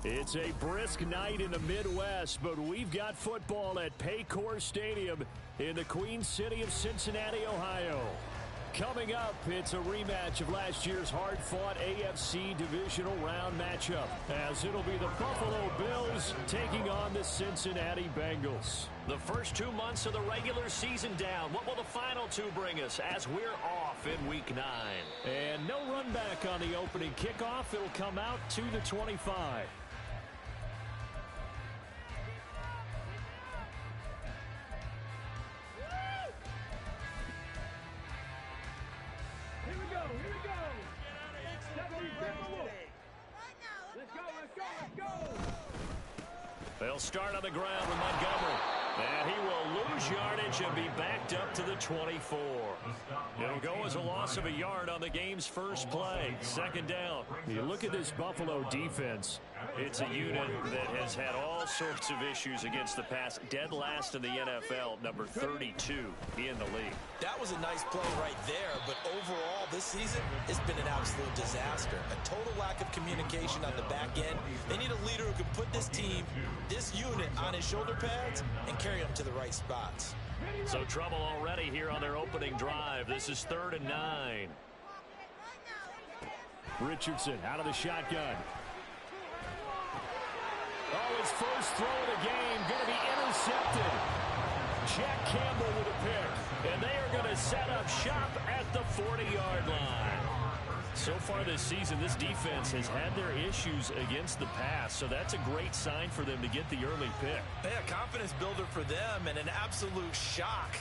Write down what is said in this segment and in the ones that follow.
It's a brisk night in the Midwest, but we've got football at Paycor Stadium in the Queen City of Cincinnati, Ohio. Coming up, it's a rematch of last year's hard-fought AFC divisional round matchup, as it'll be the Buffalo Bills taking on the Cincinnati Bengals. The first 2 months of the regular season down. What will the final two bring us as we're off in Week 9? And no run back on the opening kickoff. It'll come out to the 25. They'll start on the ground with Montgomery. And he will lose yardage and be backed up to the 24. It'll go as a loss of a yard on the game's first play. Second down. You look at this Buffalo defense. It's a unit that has had all sorts of issues against the pass. Dead last in the NFL, number 32 in the league. That was a nice play right there, but overall this season, it's been an absolute disaster. A total lack of communication on the back end. They need a leader who can put this team, this unit, on his shoulder pads and carry them to the right spots. So trouble already here on their opening drive. This is 3rd and 9. Richardson out of the shotgun. Oh, his first throw of the game going to be intercepted. Jack Campbell with a pick. And they are going to set up shop at the 40-yard line. So far this season, this defense has had their issues against the pass, so that's a great sign for them to get the early pick. Yeah, a confidence builder for them and an absolute shock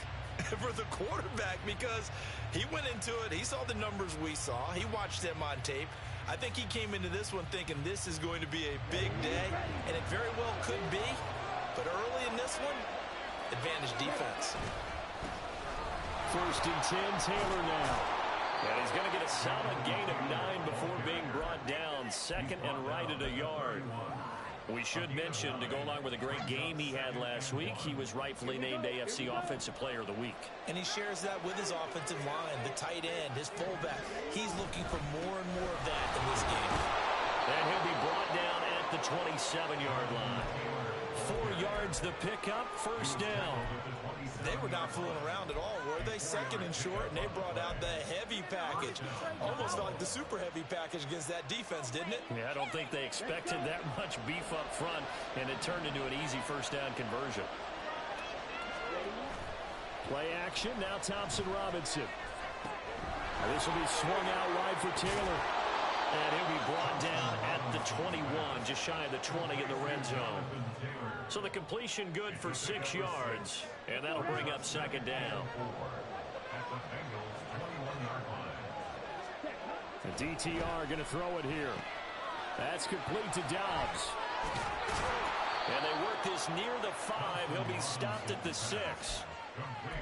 for the quarterback because he went into it. He saw the numbers we saw. He watched them on tape. I think he came into this one thinking this is going to be a big day, and it very well could be. But early in this one, advantage defense. 1st and 10, Taylor now. And he's going to get a solid gain of 9 before being brought down. Second and right at a yard. We should mention, to go along with a great game he had last week, he was rightfully named AFC Offensive Player of the Week. And he shares that with his offensive line, the tight end, his fullback. He's looking for more and more of that in this game. And he'll be brought down at the 27-yard line. 4 yards the pickup, first down. They were not fooling around at all, were they? Second and short, and they brought out the heavy package. Almost like the super heavy package against that defense, didn't it? Yeah, I don't think they expected that much beef up front, and it turned into an easy first down conversion. Play action, now Thompson Robinson. This will be swung out wide for Taylor. And he'll be brought down at the 21, just shy of the 20 in the red zone. So the completion good for 6 yards, and that'll bring up second down. The DTR going to throw it here. That's complete to Dobbs. And they work this near the 5. He'll be stopped at the 6.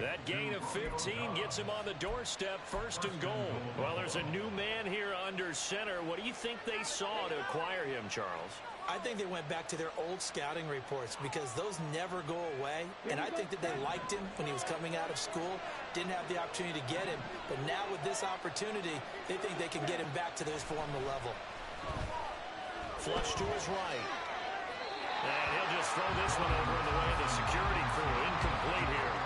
That gain of 15 gets him on the doorstep, 1st and goal. Well, there's a new man here under center. What do you think they saw to acquire him, Charles? I think they went back to their old scouting reports because those never go away. And I think that they liked him when he was coming out of school, didn't have the opportunity to get him. But now with this opportunity, they think they can get him back to his former level. Flush to his right. And he'll just throw this one over in the way of the security crew. Incomplete here.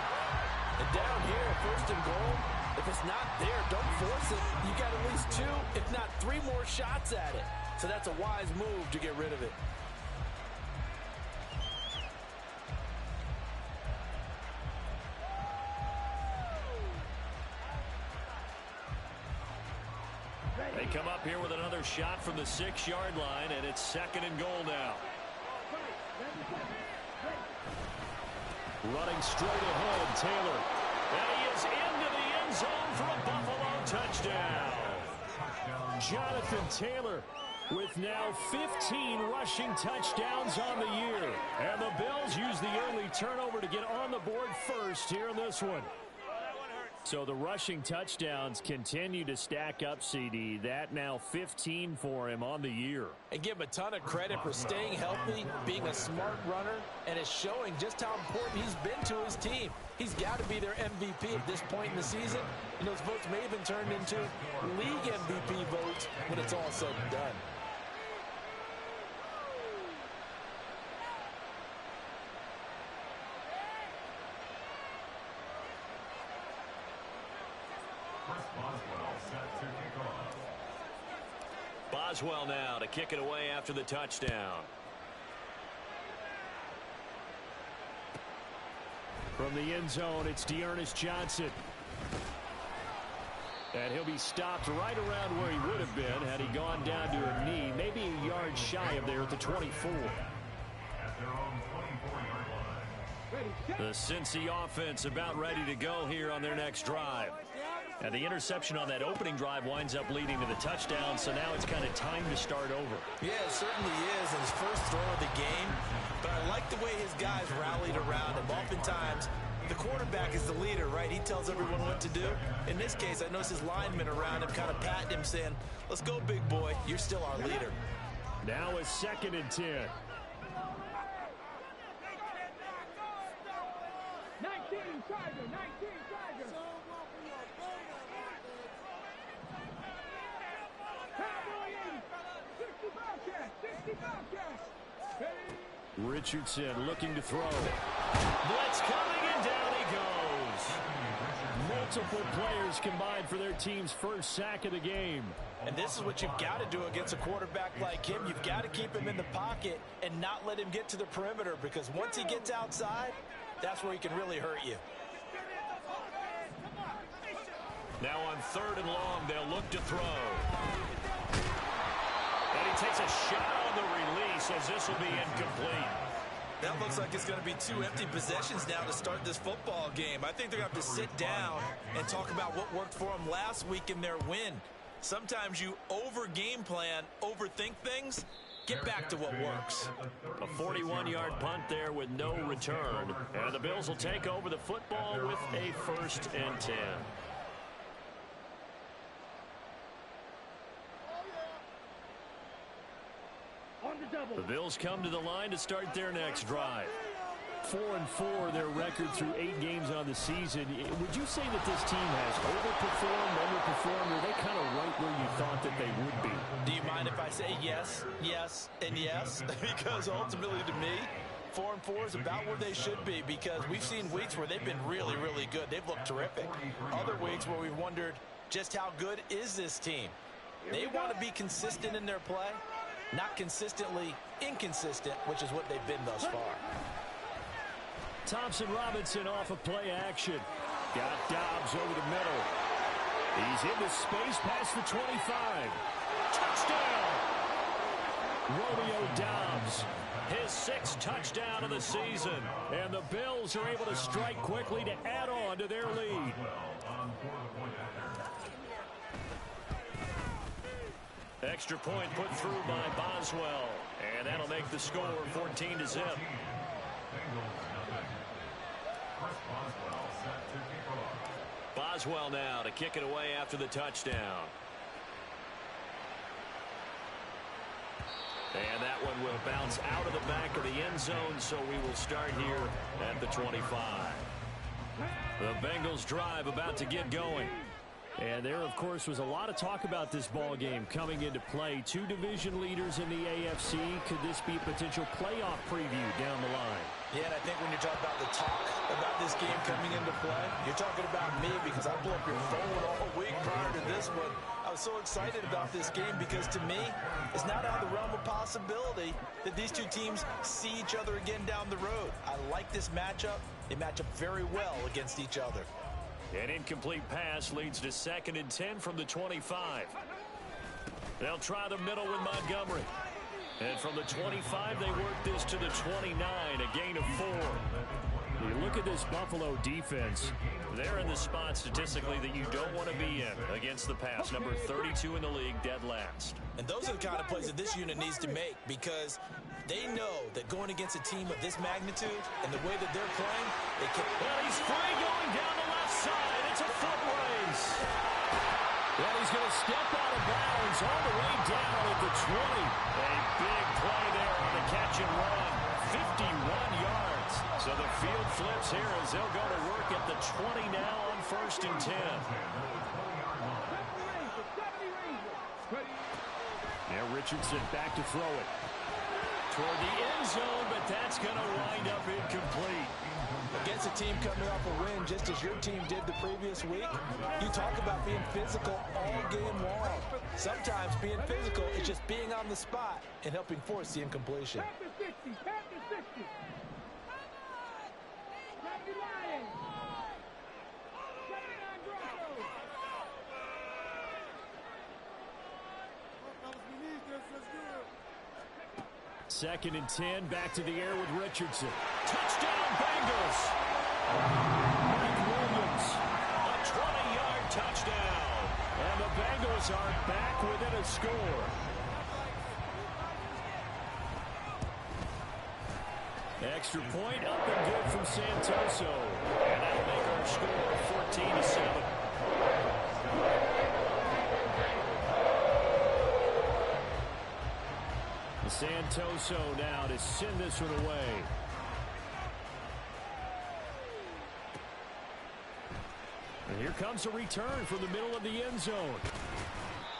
And down here, 1st and goal, if it's not there, don't force it. You got at least 2, if not 3 more shots at it. So that's a wise move to get rid of it. They come up here with another shot from the 6-yard line, and it's 2nd and goal now. Running straight ahead, Taylor. And he is into the end zone for a Buffalo touchdown. Jonathan Taylor with now 15 rushing touchdowns on the year. And the Bills use the early turnover to get on the board first here in this one. So the rushing touchdowns continue to stack up, CD. That now 15 for him on the year. And give him a ton of credit for staying healthy, being a smart runner, and it's showing just how important he's been to his team. He's got to be their MVP at this point in the season. And those votes may have been turned into league MVP votes when it's all said and done. Boswell now to kick it away after the touchdown. From the end zone, it's D'Ernest Johnson. And he'll be stopped right around where he would have been had he gone down to a knee, maybe a yard shy of there at the 24. The Cincy offense about ready to go here on their next drive. And the interception on that opening drive winds up leading to the touchdown, so now it's kind of time to start over. Yeah, it certainly is, and his first throw of the game. But I like the way his guys rallied around him. Oftentimes, the quarterback is the leader, right? He tells everyone what to do. In this case, I noticed his linemen around him kind of patting him, saying, let's go, big boy. You're still our leader. Now a 2nd and 10. 19 Tiger, 19 Tiger. Cowboy 65 cash, 65 cash. Richardson looking to throw. Blitz coming, and down he goes. Multiple players combined for their team's first sack of the game. And this is what you've got to do against a quarterback like him. You've got to keep him in the pocket and not let him get to the perimeter, because once he gets outside, that's where he can really hurt you. Now on 3rd and long, they'll look to throw. And he takes a shot on the release as this will be incomplete. That looks like it's going to be 2 empty possessions now to start this football game. I think they're going to have to sit down and talk about what worked for them last week in their win. Sometimes you over-game plan, overthink things. Get back to what works. A 41-yard punt there with no return. And the Bills will take over the football with a 1st and 10. The Bills come to the line to start their next drive. 4-4 their record through 8 games on the season. Would you say that this team has overperformed, underperformed, or are they kind of right where you thought that they would be? Do you mind if I say yes, yes, and yes? Because ultimately to me, 4-4 is about where they should be, because we've seen weeks where they've been really, really good. They've looked terrific. Other weeks where we've wondered just how good is this team. They want to be consistent in their play, not consistently inconsistent, which is what they've been thus far. Thompson Robinson off of play action. Got Dobbs over the middle. He's into space past the 25. Touchdown! Romeo Dobbs. His 6th touchdown of the season. And the Bills are able to strike quickly to add on to their lead. Extra point put through by Boswell. And that'll make the score 14-0. Boswell now to kick it away after the touchdown. And that one will bounce out of the back of the end zone, so we will start here at the 25. The Bengals drive about to get going. And there, of course, was a lot of talk about this ball game coming into play. 2 division leaders in the AFC. Could this be a potential playoff preview down the line? Yeah, and I think when you talk about the talk about this game coming into play, you're talking about me, because I blew up your phone all week prior to this one. I was so excited about this game because, to me, it's not out of the realm of possibility that these two teams see each other again down the road. I like this matchup. They match up very well against each other. An incomplete pass leads to 2nd and 10 from the 25. They'll try the middle with Montgomery. And from the 25, they work this to the 29, a gain of 4. You look at this Buffalo defense. They're in the spot statistically that you don't want to be in against the pass. Number 32 in the league, dead last. And those are the kind of plays that this unit needs to make, because they know that going against a team of this magnitude and the way that they're playing, they can. Well, he's free going down the left side. It's a foot race. Well, he's going to step out of bounds all the way down at the 20. A big play there on the catch and run. 51 yards. So the field flips here as they'll go to work at the 20 now on 1st and 10. Now Richardson back to throw it. Toward the end zone, but that's going to wind up incomplete. Against a team coming off a win, just as your team did the previous week, you talk about being physical all game long. Sometimes being physical is just being on the spot and helping force the incompletion. Tap to 60, tap to 60. Tap to Lions. 79 Broncos. Second and 10, back to the air with Richardson. Touchdown, Bengals! Mike Williams, a 20-yard touchdown. And the Bengals are back within a score. Extra point up and good from Santoso. And that'll make our score 14-7. Santoso now to send this one away. And here comes a return from the middle of the end zone.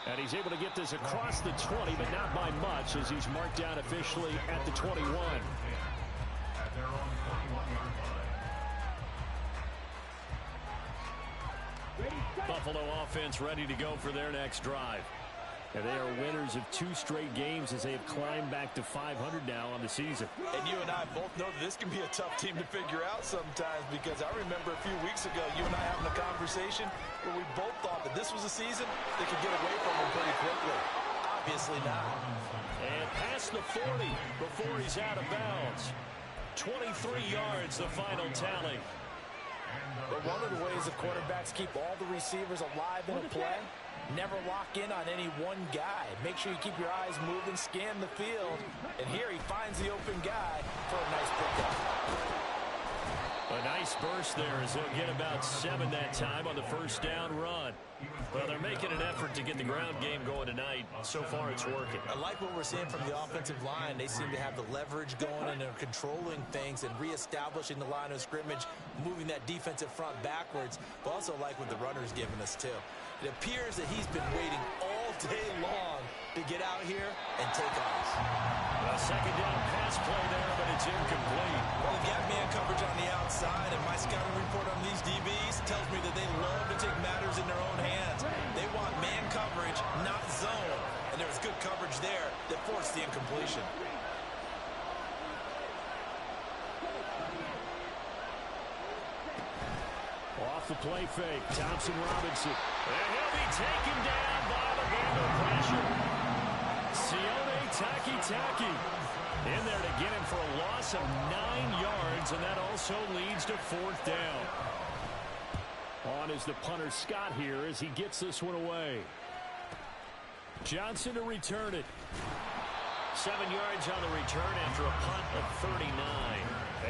And he's able to get this across the 20, but not by much, as he's marked down officially at the 21. Buffalo offense ready to go for their next drive. And they are winners of 2 straight games as they have climbed back to 500 now on the season. And you and I both know that this can be a tough team to figure out sometimes, because I remember a few weeks ago you and I having a conversation where we both thought that this was a season that could get away from them pretty quickly. Obviously not. And past the 40 before he's out of bounds. 23 yards, the final tally. But one of the ways the quarterbacks keep all the receivers alive in a play, never lock in on any one guy. Make sure you keep your eyes moving, scan the field. And here he finds the open guy for a nice pickup. A nice burst there as he'll get about 7 that time on the first down run. Well, they're making an effort to get the ground game going tonight. So far, it's working. I like what we're seeing from the offensive line. They seem to have the leverage going, and they're controlling things and reestablishing the line of scrimmage, moving that defensive front backwards. But also like what the runner's giving us, too. It appears that he's been waiting all day long to get out here and take off. A second down pass play there, but it's incomplete. Well, they've got man coverage on the outside, and my scouting report on these DBs tells me that they love to take matters in their own hands. They want man coverage, not zone. And there was good coverage there that forced the incompletion. Off the play fake, Thompson Robinson. And he'll be taken down by the Bengal pressure. Sione Takitaki in there to get him for a loss of 9 yards, and that also leads to 4th down. On is the punter Scott here as he gets this one away. Johnson to return it. 7 yards on the return after a punt of 39.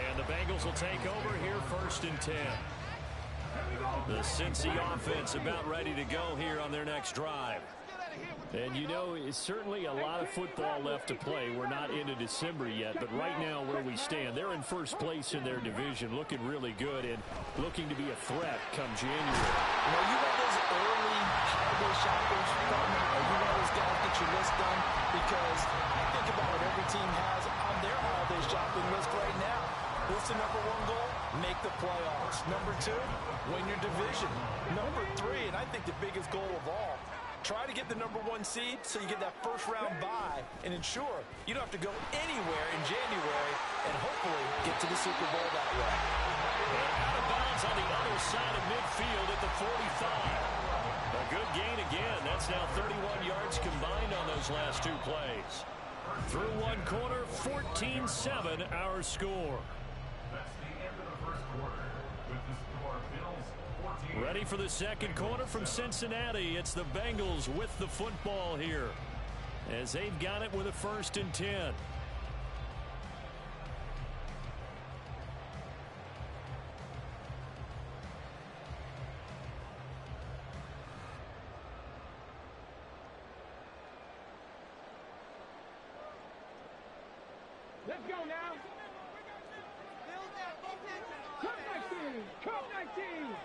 And the Bengals will take over here 1st and 10. The Cincy offense about ready to go here on their next drive. And you know, it's certainly a lot of football left to play. We're not into December yet, but right now where we stand, they're in first place in their division, looking really good and looking to be a threat come January. You know, you want those early holiday shoppers coming, or you want those guys get your list done, because think about what every team has on their holiday shopping list right now. What's the number 1 goal? Make the playoffs. Number 2, win your division. Number 3, and I think the biggest goal of all, try to get the number 1 seed so you get that first-round bye and ensure you don't have to go anywhere in January and hopefully get to the Super Bowl that way. And out of bounds on the other side of midfield at the 45. A good gain again. That's now 31 yards combined on those last 2 plays. Through 1 quarter, 14-7 our score. Ready for the second quarter from Cincinnati. It's the Bengals with the football here as they've got it with a 1st and 10. Let's go now. Come 19. Come 19.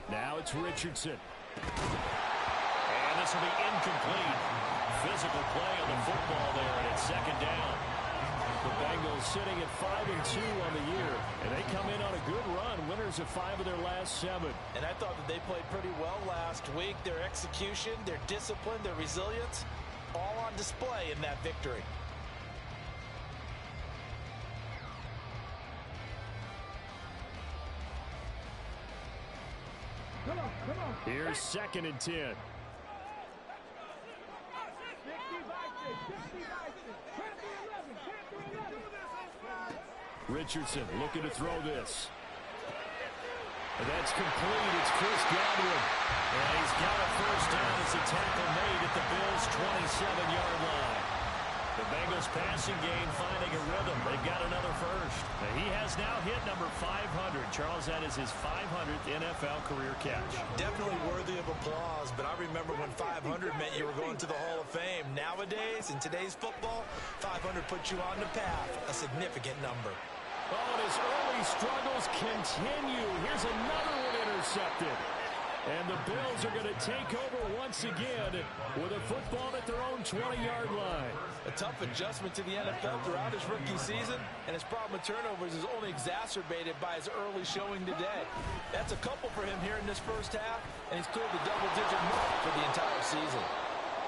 Now it's Richardson. And this will be incomplete. physical play on the football there, and it's second down. The Bengals sitting at 5-2 on the year, and they come in on a good run, winners of 5 of their last 7. And I thought that they played pretty well last week. Their execution, their discipline, their resilience, all on display in that victory. Come on. Here's 2nd and 10. 50 Vikings, 50 Vikings. 10 to 11, 10 to 11. Richardson looking to throw this. And that's complete. It's Chris Godwin. And he's got a first down as a tackle made at the Bills' 27-yard line. The Bengals passing game finding a rhythm. They've got another first. And he has now hit number 500. Charles, that is his 500th NFL career catch. Definitely worthy of applause, but I remember when 500 meant you were going to the Hall of Fame. Nowadays, in today's football, 500 puts you on the path, a significant number. Oh, and his early struggles continue. Here's another one intercepted. And the Bills are going to take over once again with a football at their own 20-yard line. A tough adjustment to the NFL throughout his rookie season, and his problem with turnovers is only exacerbated by his early showing today. That's a couple for him here in this first half, and he's cleared the double-digit mark for the entire season.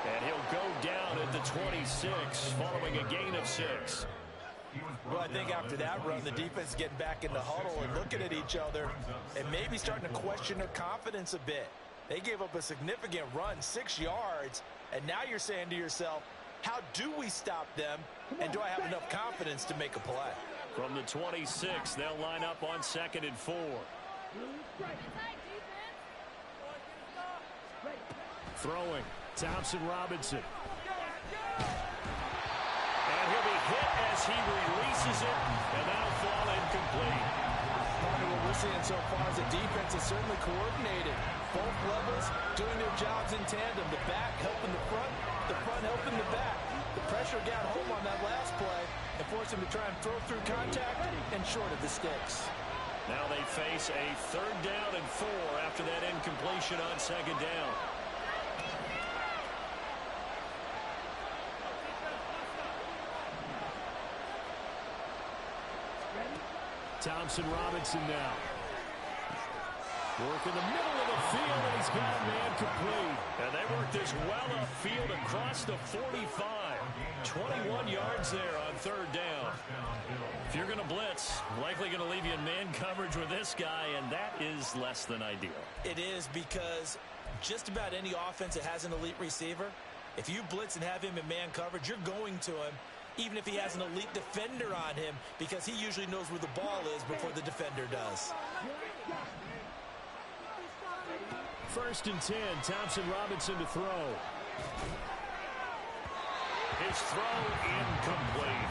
And he'll go down at the 26 following a gain of 6. Well, I think after that run, the defense is getting back in the huddle and looking at each other and maybe starting to question their confidence a bit. They gave up a significant run, 6 yards, and now you're saying to yourself, how do we stop them, and do I have enough confidence to make a play? From the 26, they'll line up on 2nd and 4. Throwing. Thompson Robinson. And he'll be hit as he releases it, and that'll fall incomplete. What we're seeing so far is the defense is certainly coordinated. Both levels doing their jobs in tandem. The back helping the front helping the back. The pressure got home on that last play and forced him to try and throw through contact and short of the sticks. Now they face a 3rd down and 4 after that incompletion on 2nd down. Thompson Robinson now. Work in the middle of the field, and he's got a man complete. And they work this well upfield across the 45. 21 yards there on 3rd down. If you're going to blitz, likely going to leave you in man coverage with this guy, and that is less than ideal. It is, because just about any offense that has an elite receiver, if you blitz and have him in man coverage, you're going to him, even if he has an elite defender on him, because he usually knows where the ball is before the defender does. 1st and 10, Thompson Robinson to throw. His throw incomplete.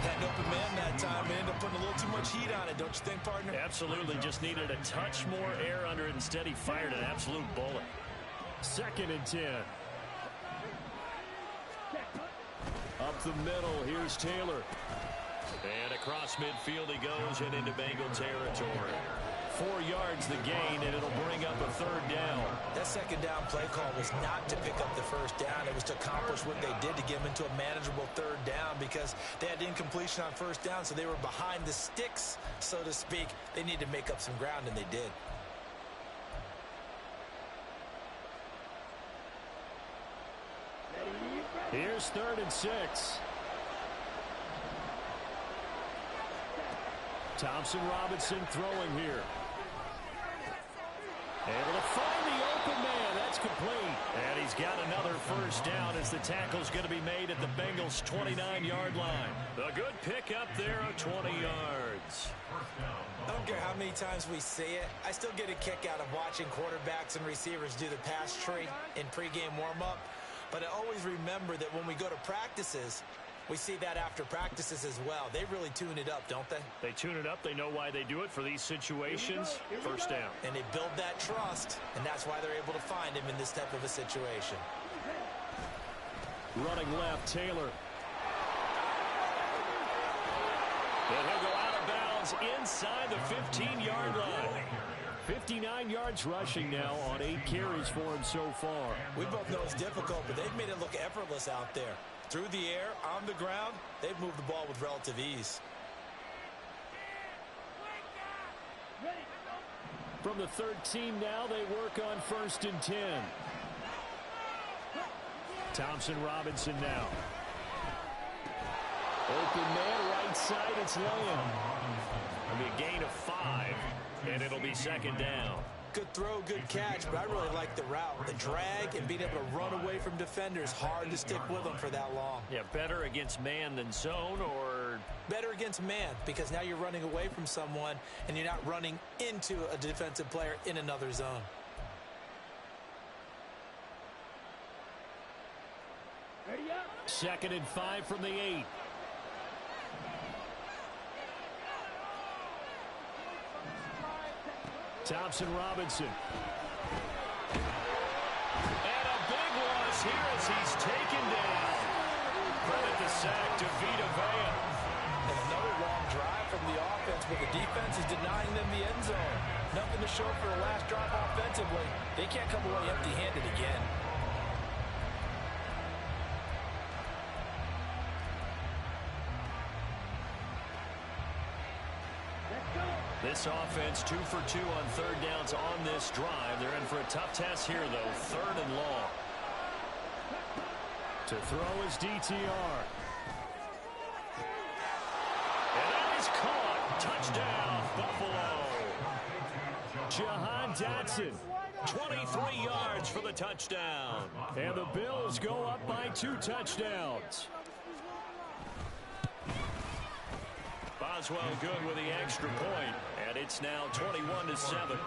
Had an open man that time, and ended up putting a little too much heat on it, don't you think, partner? Absolutely, just needed a touch more air under it. Instead, he fired an absolute bullet. 2nd and 10. Up the middle, here's Taylor. And across midfield he goes and into Bengal territory. 4 yards the gain, and it'll bring up a 3rd down. That 2nd down play call was not to pick up the 1st down. It was to accomplish what they did to get them into a manageable 3rd down, because they had incompletion on 1st down, so they were behind the sticks, so to speak. They needed to make up some ground, and they did. Here's 3rd and 6. Thompson Robinson throwing here. Able to find the open man. That's complete. And he's got another 1st down as the tackle's going to be made at the Bengals' 29-yard line. A good pickup there of 20 yards. I don't care how many times we see it. I still get a kick out of watching quarterbacks and receivers do the pass tree in pregame warm-up. But I always remember that when we go to practices, we see that after practices as well. They really tune it up, don't they? They tune it up. They know why they do it for these situations. 1st down. And they build that trust, and that's why they're able to find him in this type of a situation. Running left, Taylor. And he'll go out of bounds inside the 15-yard line. 59 yards rushing now on 8 carries for him so far. We both know it's difficult, but they've made it look effortless out there. Through the air, on the ground, they've moved the ball with relative ease. From the 13 now, they work on 1st and 10. Thompson Robinson now. Open man, right side, it's Lamb. It'll be a gain of 5, and it'll be 2nd down. Good throw, good catch, but I really like the route. The drag and being able to run away from defenders, hard to stick with them for that long. Yeah, better against man than zone, or better against man, because now you're running away from someone and you're not running into a defensive player in another zone. Ready up. 2nd and 5 from the 8. Thompson Robinson. and a big loss here as he's taken down. Credit the sack to Vita Vea. And another long drive from the offense, but the defense is denying them the end zone. Nothing to show for the last drive offensively. They can't come away empty-handed again. This offense 2 for 2 on 3rd downs on this drive. They're in for a tough task here, though. 3rd and long. To throw is DTR. And that is caught. Touchdown, Buffalo. Jahan Dotson. 23 yards for the touchdown. And the Bills go up by 2 touchdowns. Boswell good with the extra point, and it's now 21-7.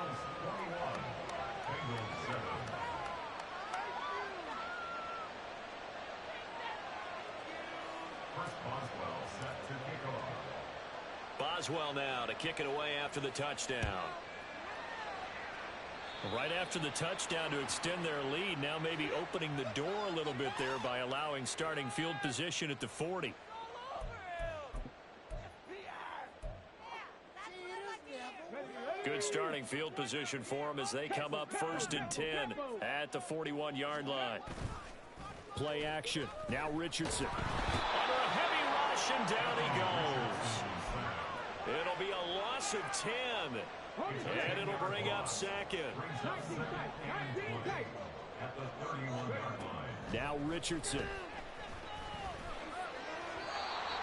Boswell now to kick it away after the touchdown. Right after the touchdown to extend their lead, now maybe opening the door a little bit there by allowing starting field position at the 40. Good starting field position for them as they come up 1st and 10 at the 41-yard line. Play action. Now Richardson. Under a heavy rush, and down he goes. It'll be a loss of 10. And it'll bring up 2nd. Now Richardson.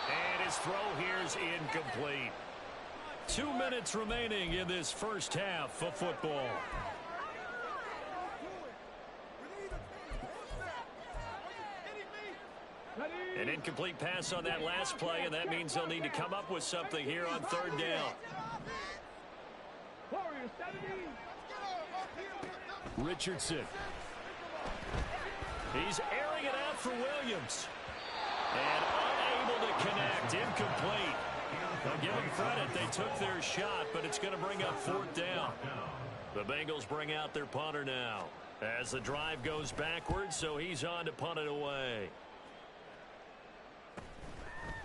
And his throw here's incomplete. 2 minutes remaining in this first half of football. An incomplete pass on that last play, and that means they'll need to come up with something here on 3rd down. Richardson. He's airing it out for Williams. And unable to connect. Incomplete. Now give them credit. They took their shot, but it's going to bring up 4th down. The Bengals bring out their punter now as the drive goes backwards, so he's on to punt it away.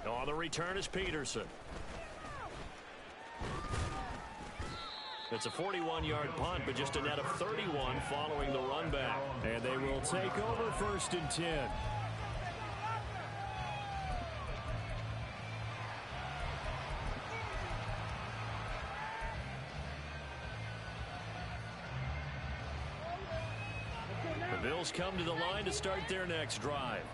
On the return is Peterson. It's a 41-yard punt, but just a net of 31 following the run back. And they will take over 1st and 10. The Bills come to the line to start their next drive.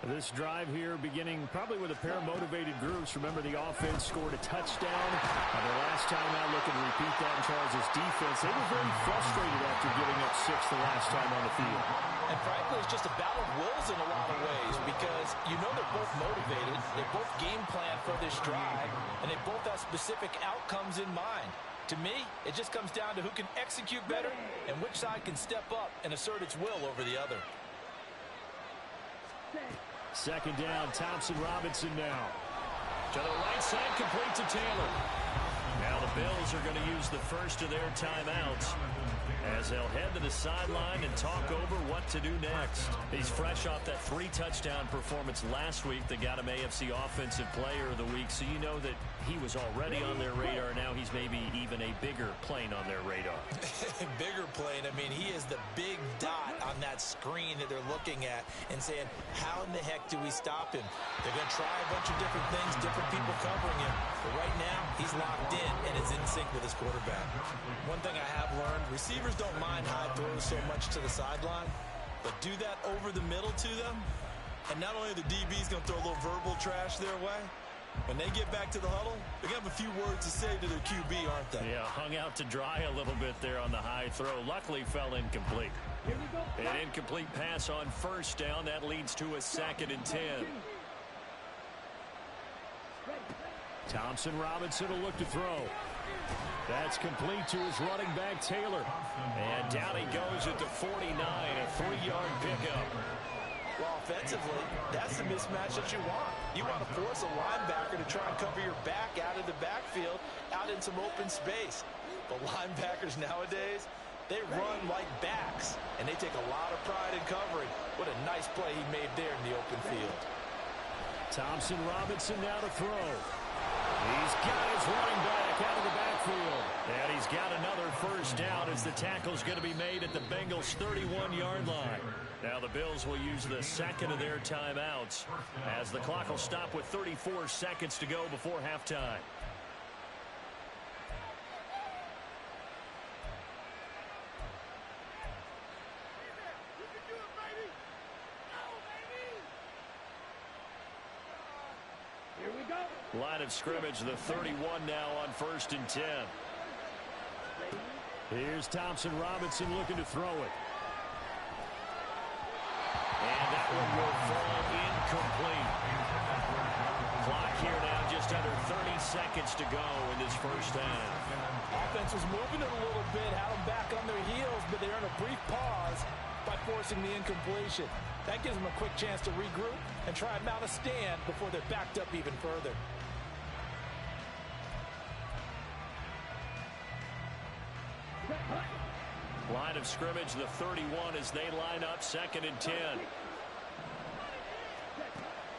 This drive here beginning probably with a pair of motivated groups. Remember, the offense scored a touchdown. The last time out, looking to repeat that in Charles' defense. They were very frustrated after giving up 6 the last time on the field. And frankly, it's just a battle of wills in a lot of ways, because you know they're both motivated. They both game plan for this drive, and they both have specific outcomes in mind. To me, it just comes down to who can execute better and which side can step up and assert its will over the other. 2nd down, Thompson Robinson now. To the right side, complete to Taylor. Now the Bills are going to use the first of their timeouts as they'll head to the sideline and talk over what to do next. He's fresh off that 3-touchdown performance last week that got him AFC Offensive Player of the Week, so you know that he was already on their radar. Now he's maybe even a bigger plane on their radar. Bigger plane. I mean, he is the big dot on that screen that they're looking at and saying, how in the heck do we stop him? They're going to try a bunch of different things, different people covering him. But right now, he's locked in and is in sync with his quarterback. One thing I have learned, receivers don't mind high throws so much to the sideline, but do that over the middle to them, and not only are the DBs going to throw a little verbal trash their way, when they get back to the huddle, they're going to have a few words to say to their QB, aren't they? Yeah, hung out to dry a little bit there on the high throw. Luckily fell incomplete. An incomplete pass on first down. That leads to a 2nd and 10. Thompson Robinson will look to throw. That's complete to his running back, Taylor. And down he goes at the 49, a 3-yard pickup. Well, offensively, that's the mismatch that you want. You want to force a linebacker to try and cover your back out of the backfield, out in some open space. But linebackers nowadays, they run like backs, and they take a lot of pride in covering. What a nice play he made there in the open field. Thompson Robinson now to throw. He's got his running back out of the backfield. And he's got another first down as the tackle's going to be made at the Bengals' 31-yard line. Now the Bills will use the second of their timeouts as the clock will stop with 34 seconds to go before halftime. Here we go. Line of scrimmage, the 31 now on 1st and 10. Here's Thompson Robinson looking to throw it. And that one will fall incomplete. Clock here now just under 30 seconds to go in this first half. Offense was moving it a little bit, had them back on their heels, but they earned a brief pause by forcing the incompletion. That gives them a quick chance to regroup and try and mount a stand before they're backed up even further. Line of scrimmage, the 31 as they line up 2nd and 10.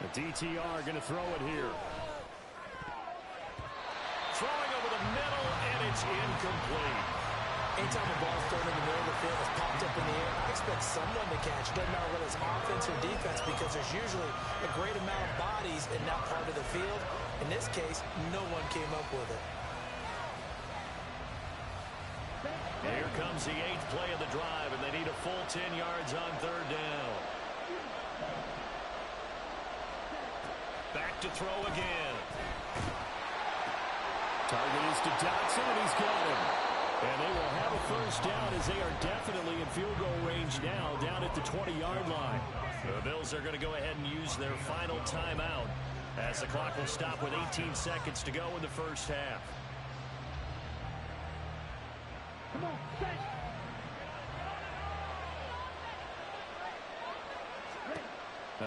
The DTR going to throw it here. Throwing over the middle, and it's incomplete. Anytime a ball's thrown in the middle of the field, it's popped up in the air, I expect someone to catch. It doesn't matter whether it's offense or defense, because there's usually a great amount of bodies in that part of the field. In this case, no one came up with it. Here comes the 8th play of the drive, and they need a full 10 yards on 3rd down. Back to throw again. Target is to Dotson, and he's got him. And they will have a first down as they are definitely in field goal range now, down at the 20-yard line. The Bills are going to go ahead and use their final timeout as the clock will stop with 18 seconds to go in the first half. Come on, set.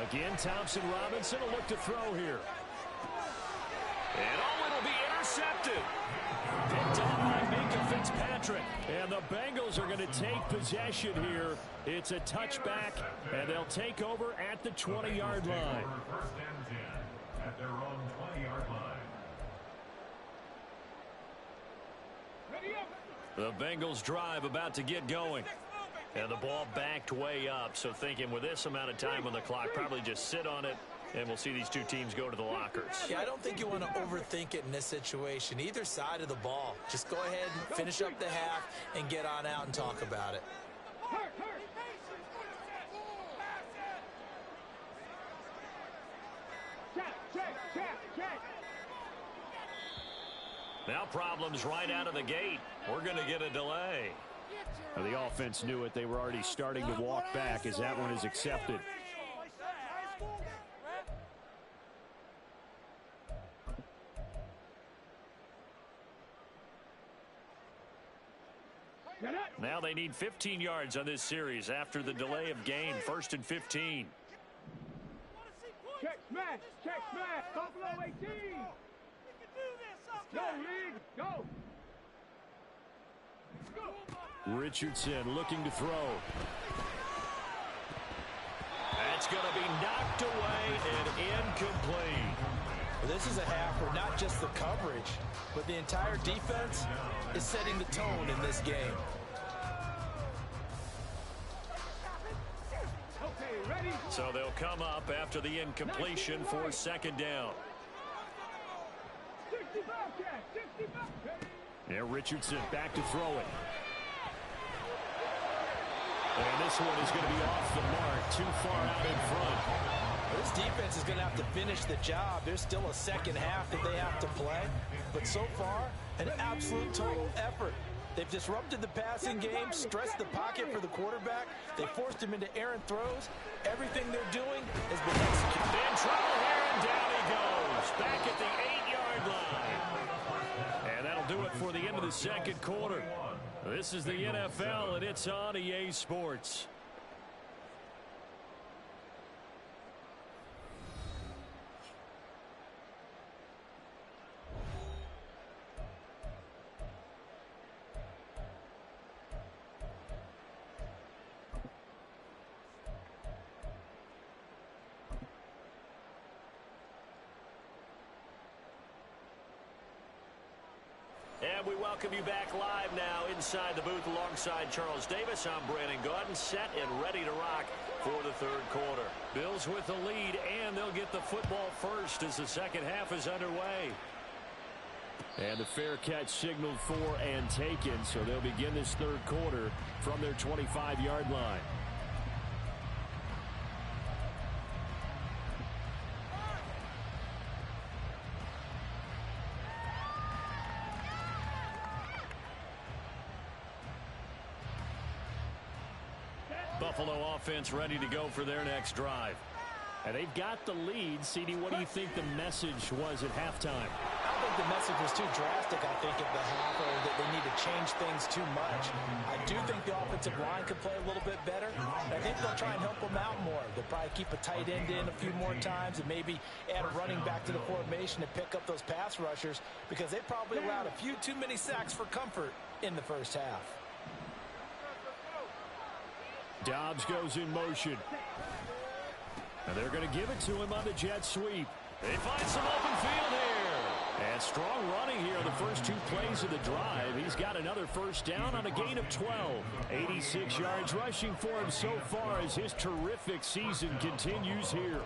Again, Thompson Robinson will look to throw here. And it'll be intercepted. Picked up by Minkah Fitzpatrick. And the Bengals are going to take possession here. It's a touchback, and they'll take over at the 20-yard line. First and 10 at their own 20-yard line. Ready up. The Bengals drive about to get going. And the ball backed way up. So thinking with this amount of time on the clock, probably just sit on it, and we'll see these two teams go to the lockers. Yeah, I don't think you want to overthink it in this situation. Either side of the ball. Just go ahead and finish up the half and get on out and talk about it. Check. Now problems right out of the gate. We're going to get a delay. Well, the offense knew it. They were already starting to walk back as that one is accepted. Now they need 15 yards on this series after the delay of game. 1st and 15. Check smash. Buffalo 18. Go, League. Go. Richardson looking to throw. That's going to be knocked away and incomplete. This is a half where not just the coverage, but the entire defense is setting the tone in this game. So they'll come up after the incompletion for second down. Yeah, Richardson back to throw it. And this one is going to be off the mark, too far out in front. This defense is going to have to finish the job. There's still a second half that they have to play. But so far, an absolute total effort. They've disrupted the passing game, stressed the pocket for the quarterback. They forced him into errant throws. Everything they're doing has been executed. In trouble here, and down he goes. Back at the 8-yard line. And that'll do it for the end of the second quarter. This is the NFL, and it's on EA Sports. And we welcome you back live now inside the booth alongside Charles Davis. I'm Brandon Gaudin, set and ready to rock for the third quarter. Bills with the lead, and they'll get the football first as the second half is underway. And the fair catch signaled for and taken, so they'll begin this third quarter from their 25-yard line. Buffalo offense ready to go for their next drive. And they've got the lead. CD, what do you think the message was at halftime? I think the message was too drastic, I think, at the half, or that they need to change things too much. I do think the offensive line could play a little bit better. I think they'll try and help them out more. They'll probably keep a tight end in a few more times and maybe add a running back to the formation to pick up those pass rushers, because they probably allowed a few too many sacks for comfort in the first half. Dobbs goes in motion. And they're going to give it to him on the jet sweep. They find some open field here. And strong running here on the first two plays of the drive. He's got another first down on a gain of 12. 86 yards rushing for him so far as his terrific season continues here.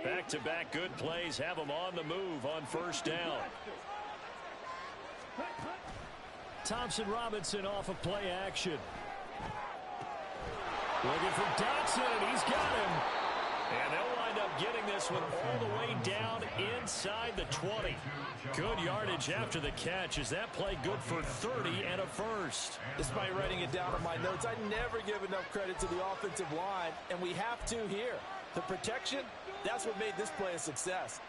Back-to-back good plays have them on the move on first down. Thompson Robinson off of play action. Looking for Dotson, and he's got him. And they'll wind up getting this one all the way down inside the 20. Good yardage after the catch. Is that play good for 30 and a first? Despite writing it down on my notes, I never give enough credit to the offensive line, and we have to here. The protection, that's what made this play a success.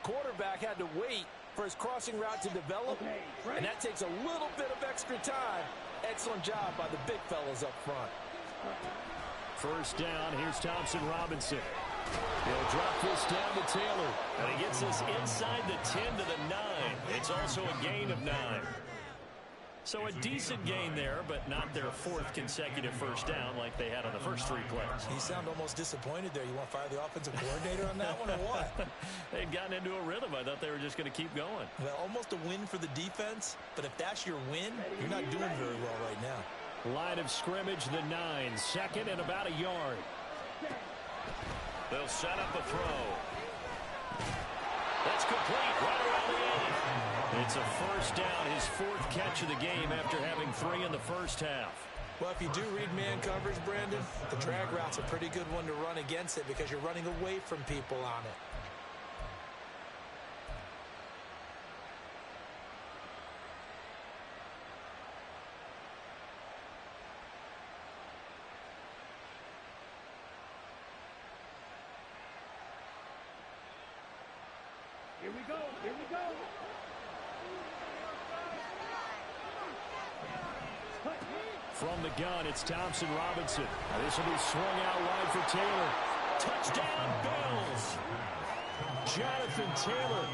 Quarterback had to wait for his crossing route to develop, and that takes a little bit of extra time. Excellent job by the big fellas up front. First down, here's Thompson Robinson. He'll drop this down to Taylor, and he gets this inside the 10 to the 9. It's also a gain of 9. So a decent gain there, but not their fourth consecutive first down like they had on the first three plays. You sound almost disappointed there. You want to fire the offensive coordinator on that one or what? They'd gotten into a rhythm. I thought they were just going to keep going. Well, almost a win for the defense, but if that's your win, you're not doing very well right now. Line of scrimmage, the 9, second and about a yard. They'll set up a throw. That's complete right around the 8. It's a first down, his fourth catch of the game after having 3 in the first half. Well, if you do read man coverage, Brandon, the drag route's a pretty good one to run against it because you're running away from people on it. Here we go. Here we go. From the gun, it's Thompson Robinson. This will be swung out wide for Taylor. Touchdown, Bills! Jonathan Taylor,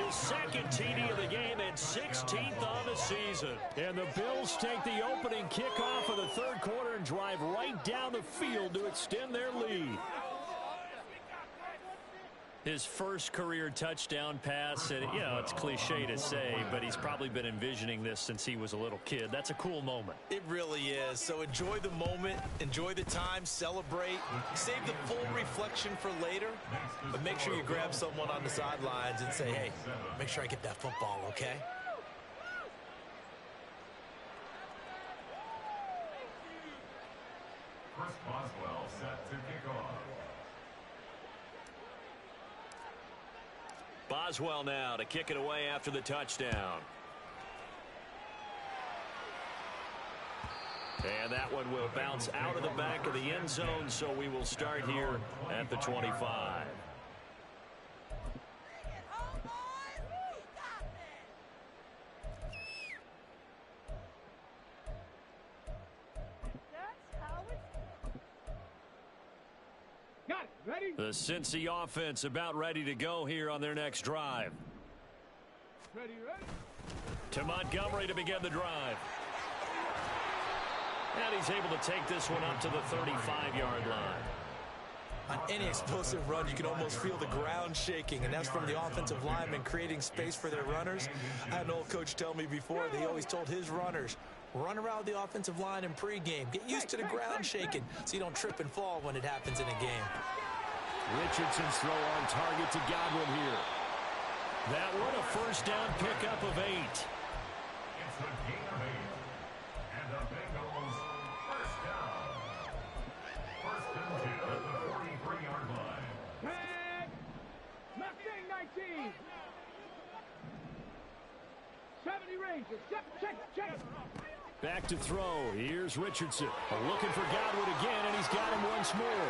his second TD of the game and 16th on the season. And the Bills take the opening kickoff of the third quarter and drive right down the field to extend their lead. His first career touchdown pass, and you know, it's cliche to say, but he's probably been envisioning this since he was a little kid. That's a cool moment. It really is. So enjoy the moment, enjoy the time, celebrate, save the full reflection for later, but make sure you grab someone on the sidelines and say, hey, make sure I get that football, okay? Chris Boswell set to kick off. Boswell now to kick it away after the touchdown. And that one will bounce out of the back of the end zone, so we will start here at the 25. Got it. Ready? The Cincy offense about ready to go here on their next drive. Ready, ready. To Montgomery to begin the drive. And he's able to take this one up to the 35-yard line. On any explosive run, you can almost feel the ground shaking, and that's from the offensive linemen creating space for their runners. I had an old coach tell me before, they always told his runners, run around the offensive line in pregame. Get used to the ground shaking so you don't trip and fall when it happens in a game. Richardson's throw on target to Godwin here. That one a first down pickup of 8. It's a gain of 8. And the Bengals first down. First and 10 at the 43-yard line. Tag. Mustang 19. 70 Rangers. Check. Back to throw. Here's Richardson. Looking for Godwin again, and he's got him once more.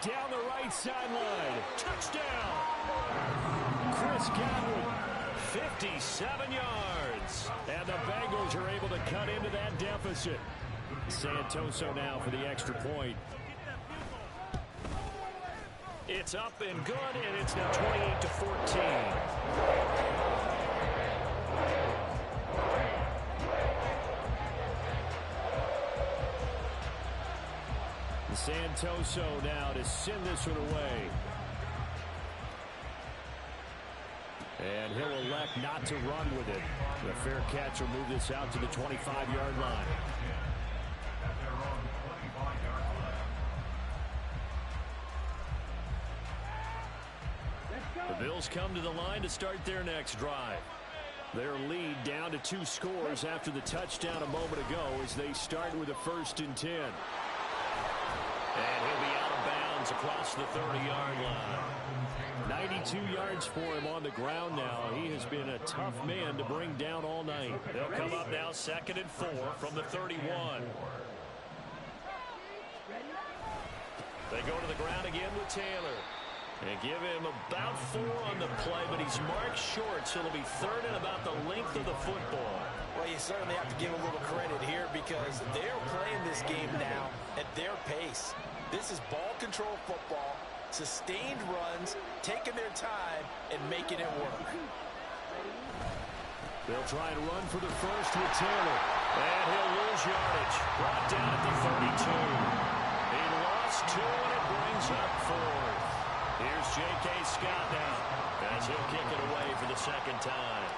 Down the right sideline. Touchdown! Chris Godwin, 57 yards. And the Bengals are able to cut into that deficit. Santoso now for the extra point. It's up and good, and it's now 28-14. Santoso now to send this one away. And he'll elect not to run with it. The fair catch will move this out to the 25-yard line. At their own 25-yard line. The Bills come to the line to start their next drive. Their lead down to 2 scores after the touchdown a moment ago as they start with a 1st and 10. And he'll be out of bounds across the 30-yard line. 92 yards for him on the ground now. He has been a tough man to bring down all night. They'll come up now 2nd and 4 from the 31. They go to the ground again with Taylor. And give him about 4 on the play, but he's marked short, so it'll be 3rd and about the length of the football. Well, you certainly have to give a little credit here because they're playing this game now at their pace. This is ball control football, sustained runs, taking their time, and making it work. They'll try and run for the first with Taylor. And he'll lose yardage. Brought down at the 32. He lost 2, and it brings up 4th. Here's J.K. Scott now as he'll kick it away for the 2nd time.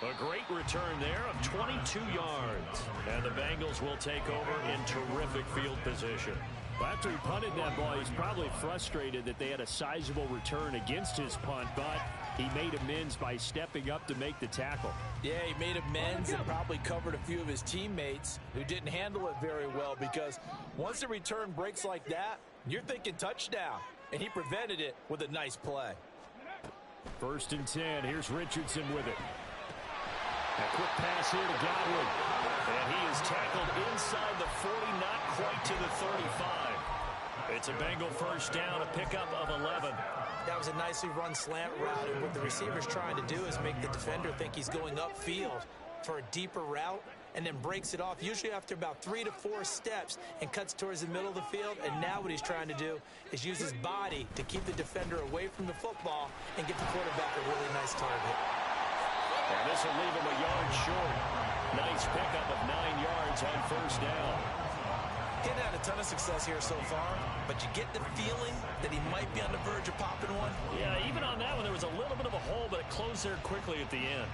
A great return there of 22 yards. And the Bengals will take over in terrific field position. After he punted that ball, he's probably frustrated that they had a sizable return against his punt, but he made amends by stepping up to make the tackle. Yeah, he made amends and probably covered a few of his teammates who didn't handle it very well because once the return breaks like that, you're thinking touchdown. And he prevented it with a nice play. 1st and 10. Here's Richardson with it. A quick pass here to Godwin. And he is tackled inside the 40, not quite to the 35. It's a Bengal first down, a pickup of 11. That was a nicely run slant route, and what the receiver's trying to do is make the defender think he's going upfield for a deeper route, and then breaks it off, usually after about 3 to 4 steps, and cuts towards the middle of the field. And now what he's trying to do is use his body to keep the defender away from the football and get the quarterback a really nice target. And this will leave him a yard short. Nice pickup of 9 yards on first down. He hadn't had a ton of success here so far, but you get the feeling that he might be on the verge of popping one. Yeah, even on that one, there was a little bit of a hole, but it closed there quickly at the end.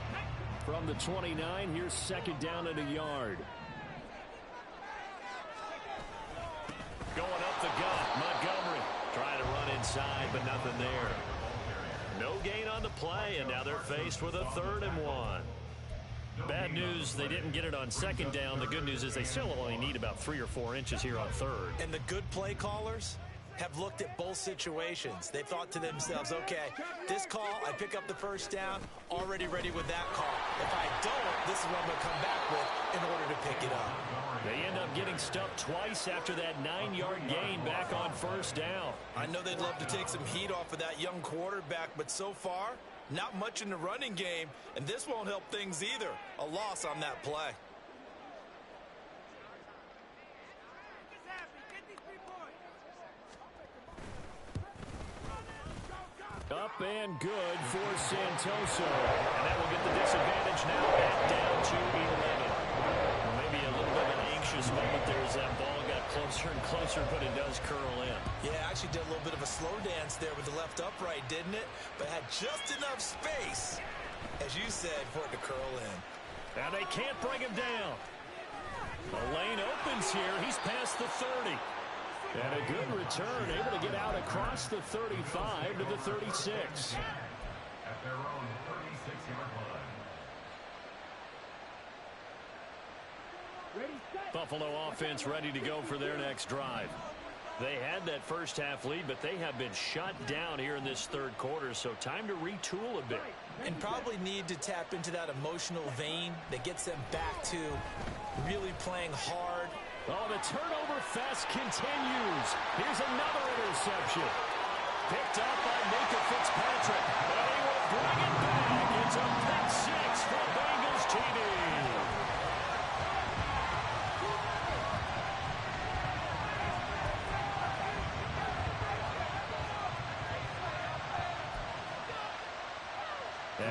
From the 29, here's second down and a yard. Going up the gut, Montgomery trying to run inside, but nothing there. No gain on the play, and now they're faced with a 3rd and 1. Bad news, they didn't get it on second down. The good news is they still only need about 3 or 4 inches here on 3rd. And the good play callers have looked at both situations. They thought to themselves, okay, this call, I pick up the first down, already ready with that call. If I don't, this is what I'm going to come back with in order to pick it up. They end up getting stuffed twice after that 9-yard gain back on first down. I know they'd love to take some heat off of that young quarterback, but so far, not much in the running game, and this won't help things either. A loss on that play. Up and good for Santoso. And that will get the disadvantage now back down to 11. Well, maybe a little bit of an anxious moment there as that ball got closer and closer, but it does curl in. Yeah, actually did a little bit of a slow dance there with the left upright, didn't it? But had just enough space, as you said, for it to curl in. Now they can't bring him down. The lane opens here. He's past the 30. And a good return, able to get out across the 35 to the 36. At their own 36-yard line. Buffalo offense ready to go for their next drive. They had that first half lead, but they have been shut down here in this 3rd quarter, so time to retool a bit. And probably need to tap into that emotional vein that gets them back to really playing hard. Oh, the turnover fest continues. Here's another interception. Picked up by Minkah Fitzpatrick. And he will bring it back. It's a pick 6 for Bengals TD.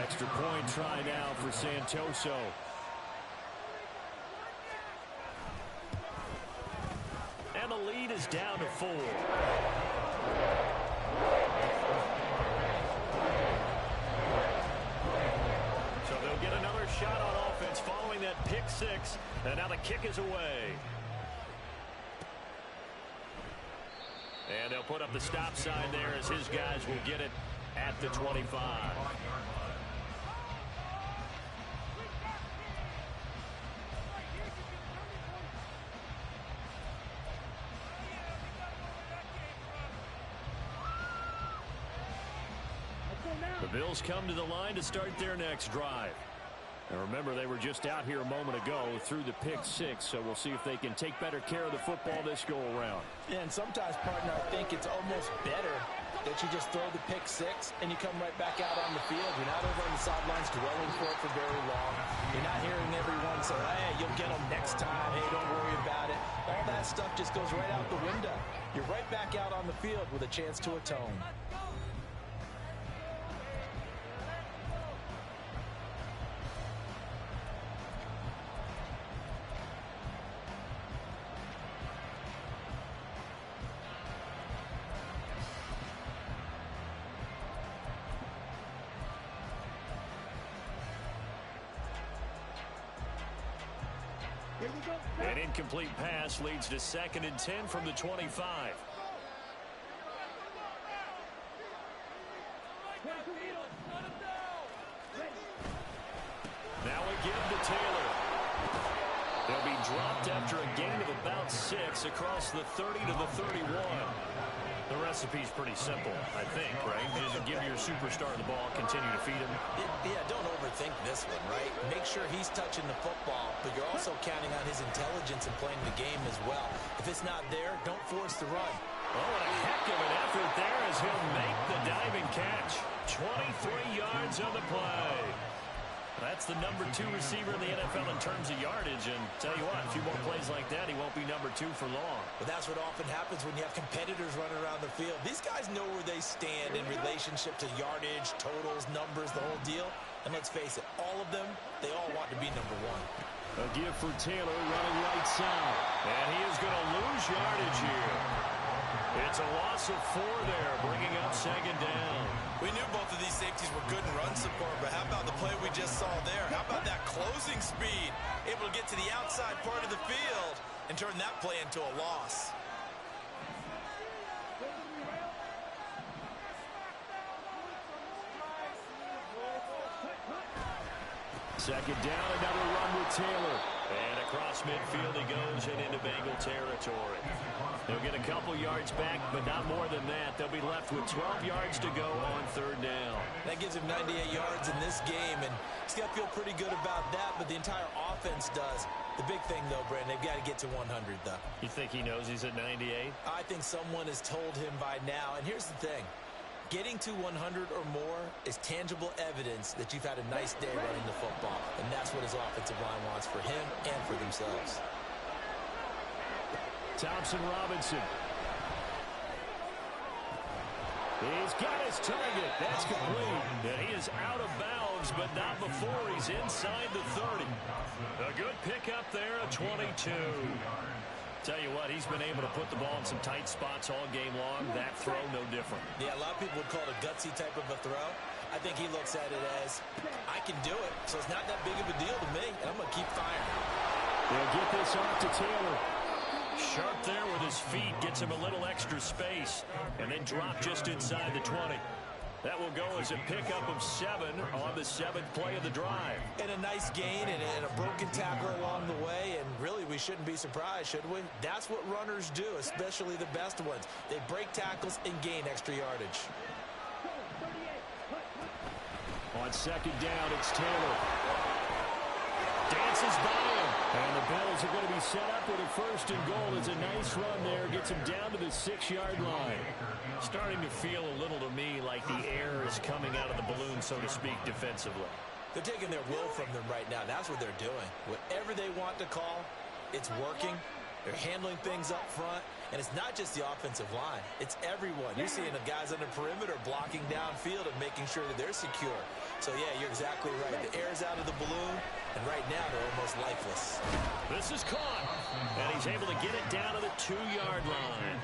Extra point try now for Santoso. And the lead is down to 4. So they'll get another shot on offense following that pick 6. And now the kick is away. And they'll put up the stop sign there as his guys will get it at the 25. The Bills come to the line to start their next drive. And remember, they were just out here a moment ago through the pick 6, so we'll see if they can take better care of the football this go-around. Yeah, and sometimes, partner, I think it's almost better that you just throw the pick 6 and you come right back out on the field. You're not over on the sidelines dwelling for it for very long. You're not hearing everyone say, hey, you'll get them next time. Hey, don't worry about it. All that stuff just goes right out the window. You're right back out on the field with a chance to atone. An incomplete pass leads to 2nd and 10 from the 25. Now a give to Taylor. They'll be dropped after a gain of about 6 across the 30 to the 31. The recipe's pretty simple, I think, right? Just give your superstar the ball, continue to feed him. Yeah, don't overthink this one, right? Make sure he's touching the football, but you're also counting on his intelligence in playing the game as well. If it's not there, don't force the run. Oh, and a heck of an effort there as he'll make the diving catch. 23 yards on the play. That's the number 2 receiver in the NFL in terms of yardage. And tell you what, a few more plays like that, he won't be number 2 for long. But that's what often happens when you have competitors running around the field. These guys know where they stand in relationship to yardage, totals, numbers, the whole deal. And let's face it, all of them, they all want to be number 1. A give for Taylor running right side. And he is going to lose yardage here. It's a loss of 4 there, bringing up second down. We knew both of these safeties were good in run support, but how about the play we just saw there? How about that closing speed? Able to get to the outside part of the field and turn that play into a loss. Second down, another run with Taylor. And across midfield he goes and into Bengal territory. They'll get a couple yards back, but not more than that. They'll be left with 12 yards to go on third down. That gives him 98 yards in this game, and he's got to feel pretty good about that, but the entire offense does. The big thing, though, Brandon, they've got to get to 100, though. You think he knows he's at 98? I think someone has told him by now, and here's the thing. Getting to 100 or more is tangible evidence that you've had a nice day running the football, and that's what his offensive line wants for him and for themselves. Thompson Robinson. He's got his target. That's complete. And he is out of bounds, but not before he's inside the 30. A good pickup there, a 22. Tell you what, he's been able to put the ball in some tight spots all game long. That throw, no different. Yeah, a lot of people would call it a gutsy type of a throw. I think he looks at it as, I can do it, so it's not that big of a deal to me, and I'm going to keep firing. They'll get this off to Taylor. Sharp there with his feet, gets him a little extra space, and then drop just inside the 20. That will go as a pickup of 7 on the 7th play of the drive. And a nice gain and a broken tackle along the way, and really we shouldn't be surprised, should we? That's what runners do, especially the best ones. They break tackles and gain extra yardage. On second down, it's Taylor. Dances by him. And the Bills are going to be set up with a 1st and goal. It's a nice run there. Gets him down to the 6-yard line. Starting to feel a little to me like the air is coming out of the balloon, so to speak, defensively. They're taking their will from them right now. That's what they're doing. Whatever they want to call, it's working. They're handling things up front. And it's not just the offensive line. It's everyone. You're seeing the guys on the perimeter blocking downfield and making sure that they're secure. So, yeah, you're exactly right. The air's out of the balloon, and right now they're almost lifeless. This is caught, and he's able to get it down to the 2-yard line.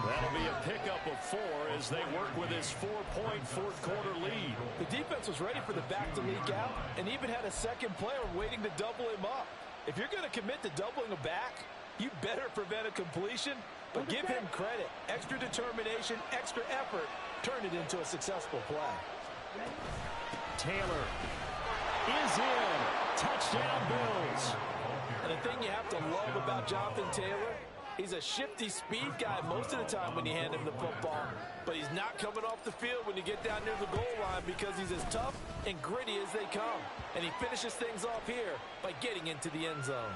That'll be a pickup of 4 as they work with his 4-point fourth-quarter lead. The defense was ready for the back to leak out and even had a second player waiting to double him up. If you're going to commit to doubling a back, you better prevent a completion, but give him credit. Extra determination, extra effort, turn it into a successful play. Taylor is in. Touchdown, Bills. And the thing you have to love about Jonathan Taylor, he's a shifty speed guy most of the time when you hand him the football, but he's not coming off the field when you get down near the goal line because he's as tough and gritty as they come. And he finishes things off here by getting into the end zone.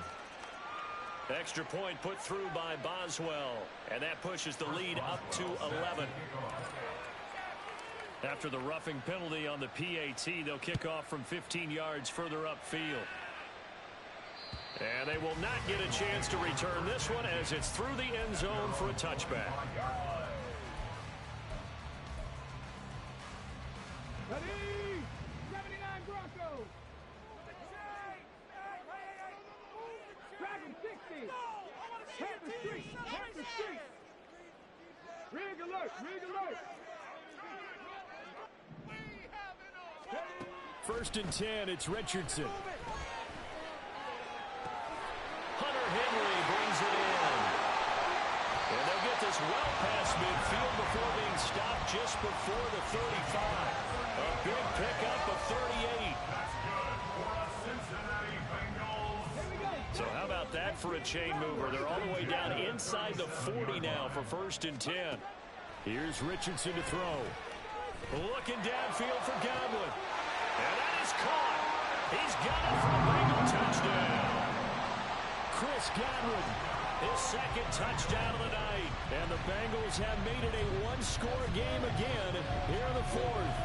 Extra point put through by Boswell, and that pushes the lead up to 11. After the roughing penalty on the PAT, they'll kick off from 15 yards further upfield. And they will not get a chance to return this one as it's through the end zone for a touchback. Ready? 79 Broncos. Dragon 60. Panther Street. Panther Street. Rig alert. Rig alert. 1st and 10, it's Richardson. Hunter Henry brings it in. And they'll get this well past midfield before being stopped just before the 35. A big pickup of 38. So how about that for a chain mover? They're all the way down inside the 40 now for 1st and 10. Here's Richardson to throw. Looking downfield for Godwin. And that is caught. He's got it for a Bengal touchdown. Chris Godwin. his second touchdown of the night. And the Bengals have made it a one-score game again here in the fourth.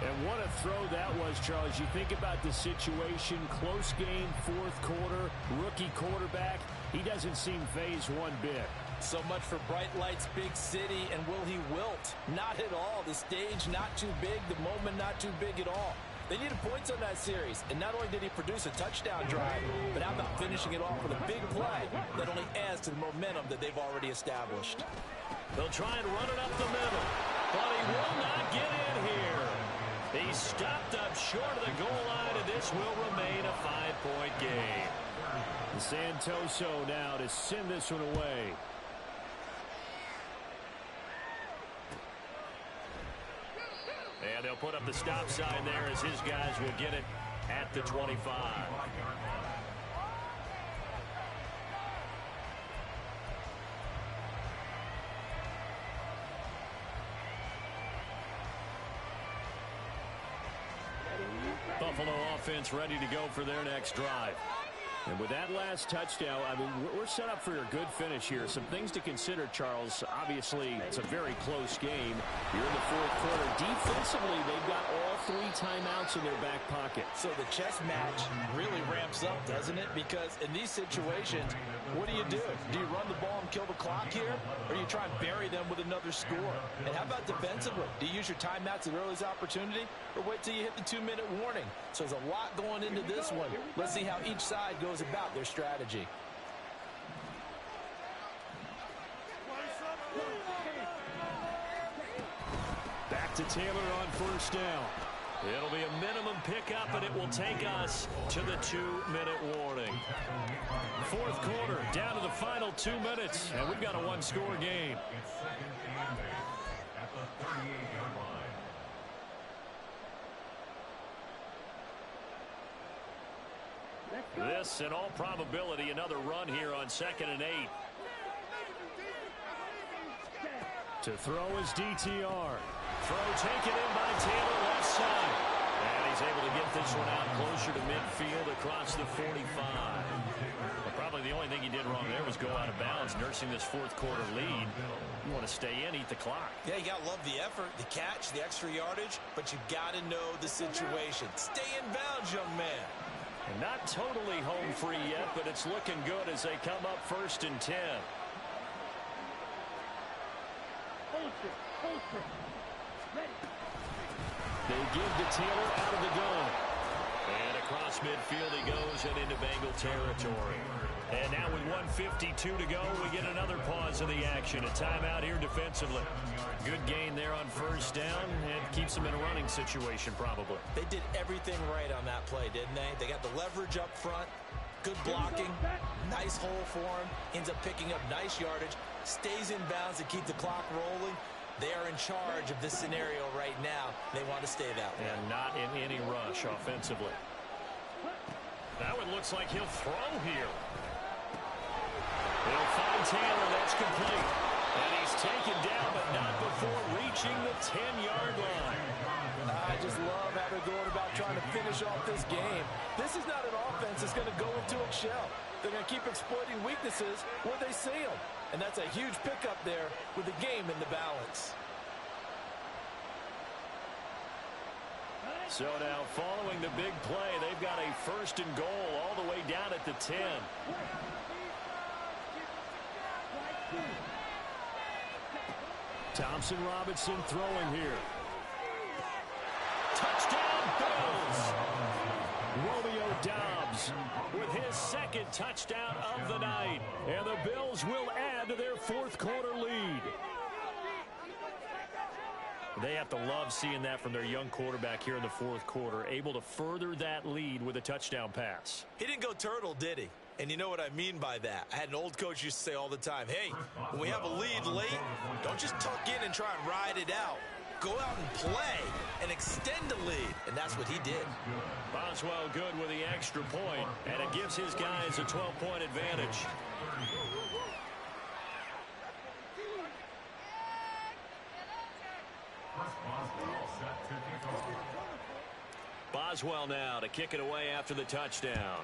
And what a throw that was, Charles. You think about the situation, close game, fourth quarter, rookie quarterback. He doesn't seem fazed one bit. So much for bright lights, big city, and will he wilt? Not at all. The stage not too big, the moment not too big at all. They needed points on that series, and not only did he produce a touchdown drive, but how about finishing it off with a big play that only adds to the momentum that they've already established. They'll try and run it up the middle, but he will not get in here. He's stopped up short of the goal line, and this will remain a 5-point game. Santoso now to send this one away. And they'll put up the stop sign there as his guys will get it at the 25. Buffalo offense ready to go for their next drive. And with that last touchdown, I mean, we're set up for a good finish here. Some things to consider, Charles. Obviously, it's a very close game. You're in the fourth quarter. Defensively, they've got all 3 timeouts in their back pocket. So the chess match really ramps up, doesn't it? Because in these situations, what do? Do you run the ball and kill the clock here? Or do you try and bury them with another score? And how about defensively? Do you use your timeouts at the earliest opportunity? Or wait till you hit the 2-minute warning? So there's a lot going into this one. Let's see how each side goes about their strategy. Back to Taylor on first down. It'll be a minimum pickup, and it will take us to the 2-minute warning. Fourth quarter, down to the final 2 minutes, and we've got a one-score game. It's second and 8 at the 38-yard line. This, in all probability, another run here on 2nd and 8. To throw is DTR. Throw taken in by Taylor, left side. And he's able to get this one out closer to midfield across the 45. But probably the only thing he did wrong there was go out of bounds, nursing this fourth quarter lead. You want to stay in, eat the clock. Yeah, you got to love the effort, the catch, the extra yardage, but you got to know the situation. Stay in bounds, young man. And not totally home free yet, but it's looking good as they come up 1st and 10. They give to Taylor out of the gun. And across midfield he goes and into Bengal territory. And now with 1:52 to go, we get another pause of the action. A timeout here defensively. Good gain there on first down and keeps them in a running situation probably. They did everything right on that play, didn't they? They got the leverage up front, good blocking, nice hole for him, ends up picking up nice yardage, stays in bounds to keep the clock rolling. They are in charge of this scenario right now. They want to stay that way. And not in any rush offensively. Now it looks like he'll throw here. He'll find Taylor. That's complete. And he's taken down, but not before reaching the 10-yard line. I just love how they're going about trying to finish off this game. This is not an offense that's going to go into a shell. They're going to keep exploiting weaknesses where they see them. And that's a huge pickup there with the game in the balance. So now following the big play, they've got a 1st and goal all the way down at the 10. Thompson Robinson throwing here. Touchdown Bills! Romeo Doubs with his 2nd touchdown of the night. And the Bills will add to their fourth quarter lead. They have to love seeing that from their young quarterback here in the fourth quarter, able to further that lead with a touchdown pass. He didn't go turtle, did he? And you know what I mean by that. I had an old coach used to say all the time, hey, when we have a lead late, don't just tuck in and try and ride it out. Go out and play and extend the lead. And that's what he did. Boswell good with the extra point, and it gives his guys a 12-point advantage. Boswell now to kick it away after the touchdown.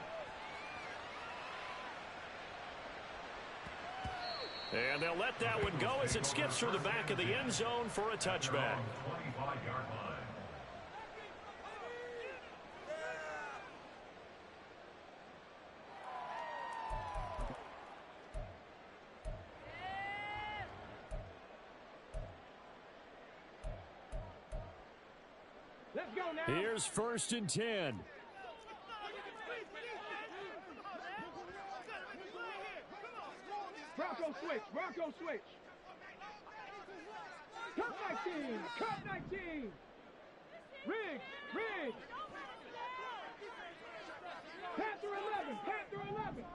And they'll let that one go as it skips through the back of the end zone for a touchback. 25-yard line. Let's go now. Here's 1st and 10. Bronco switch. Bronco switch. Cup 19. Cup 19. Riggs. Riggs. Panther 11. Panther 11.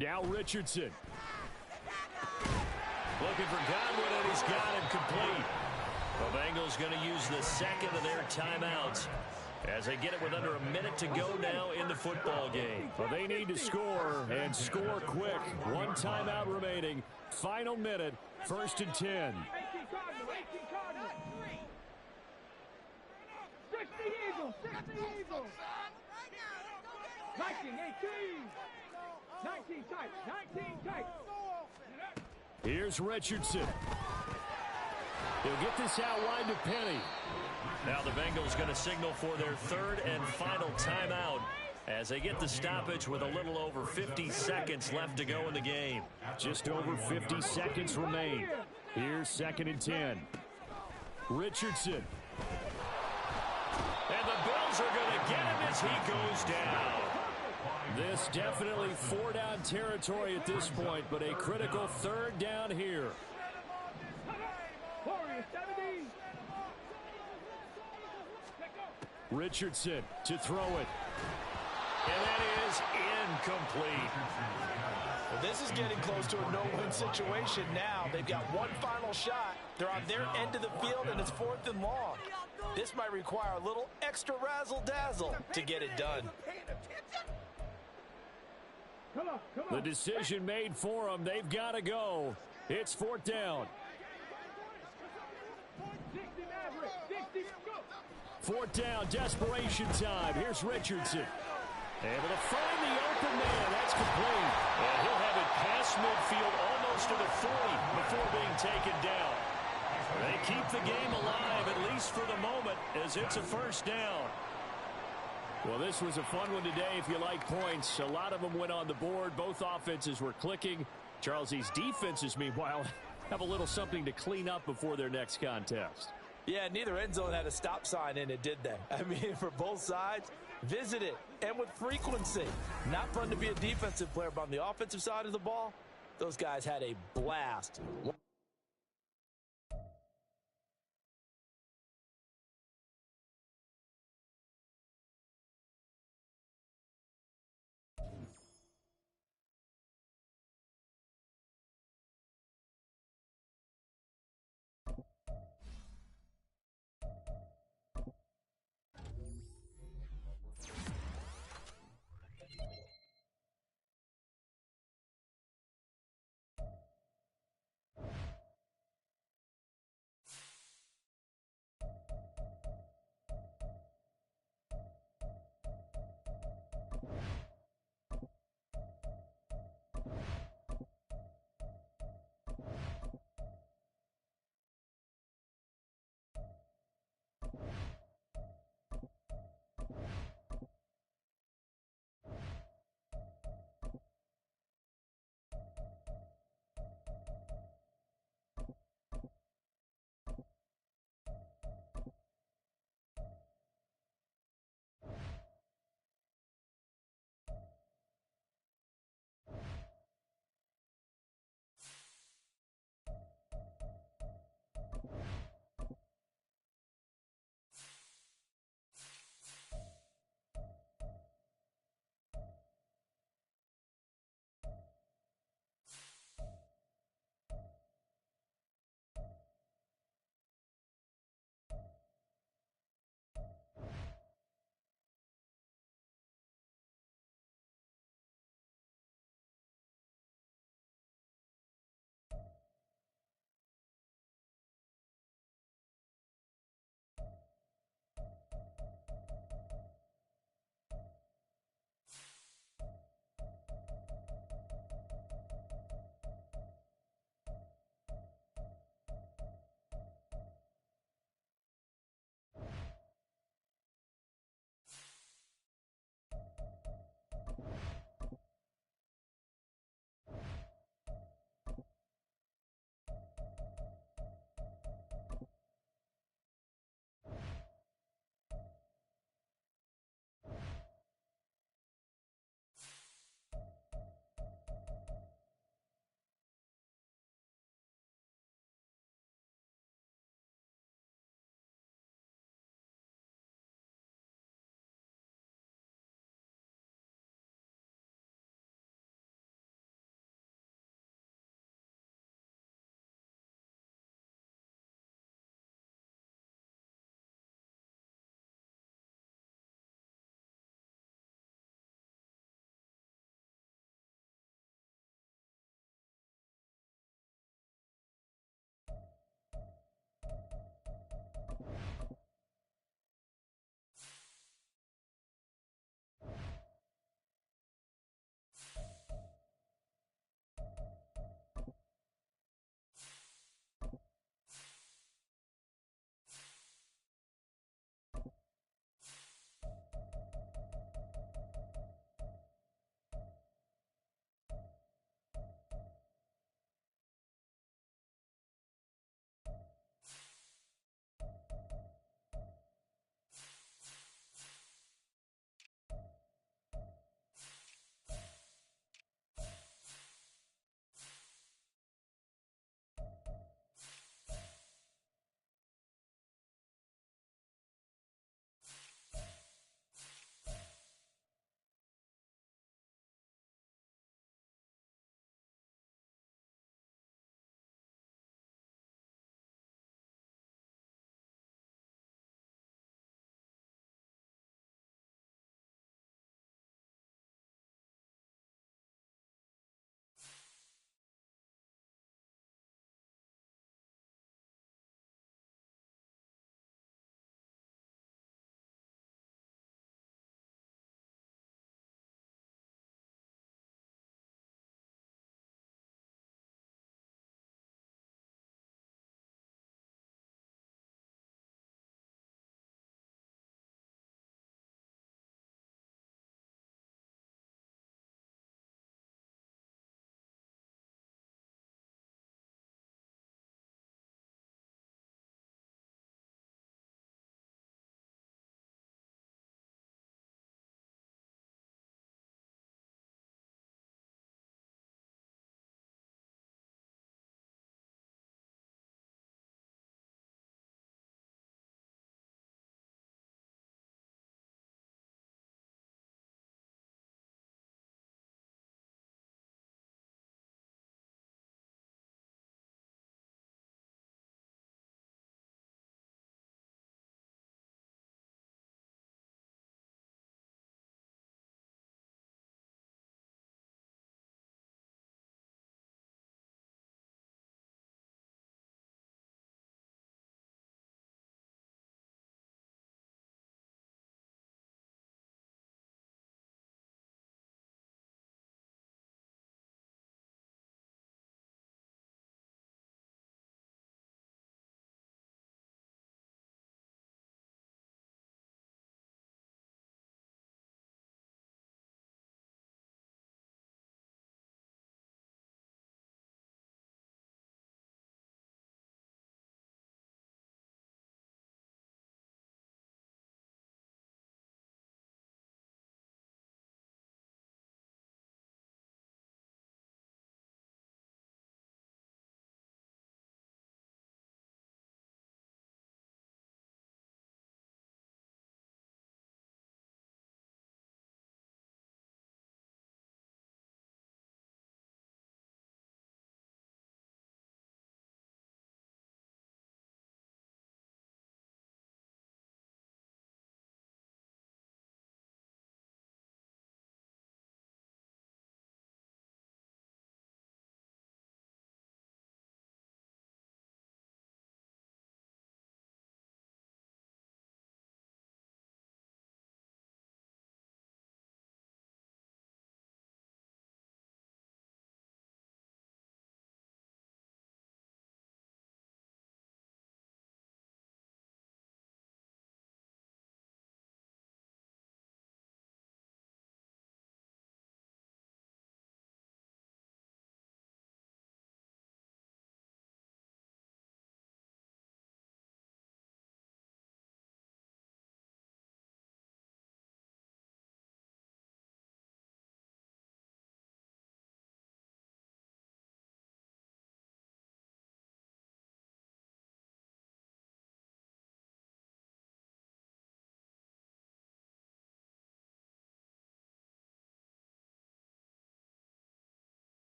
Now Richardson. Looking for Godwin, and he's got him complete. The Bengals going to use the second of their timeouts as they get it with under a minute to go now in the football game. Well, they need to score and score quick. 1 timeout remaining. Final minute. 1st and 10. 18 Cardinal. 18 Cardinal. 60 Eagles. 60 Eagles. 19. 18. 19 tight. 19 tight. Here's Richardson. He'll get this out wide to Penny. Now the Bengals going to signal for their 3rd and final timeout as they get the stoppage with a little over 50 seconds left to go in the game. Just over 50 seconds remain. Here's 2nd and 10. Richardson. And the Bills are going to get him as he goes down. This definitely 4-down territory at this point, but a critical 3rd down here. Richardson to throw it. And that is incomplete. Well, this is getting close to a no-win situation now. They've got one final shot. They're on their end of the field, and it's 4th and long. This might require a little extra razzle-dazzle to get it done. The decision made for them. They've got to go. It's 4th down. 4th down, desperation time. Here's Richardson. Able to find the open man. That's complete. And he'll have it past midfield almost to the 40 before being taken down. They keep the game alive, at least for the moment, as it's a 1st down. Well, this was a fun one today if you like points. A lot of them went on the board. Both offenses were clicking. Charles, these defenses, meanwhile, have a little something to clean up before their next contest. Yeah, neither end zone had a stop sign in it, did they? I mean, for both sides, visit it, and with frequency. Not fun to be a defensive player, but on the offensive side of the ball, those guys had a blast.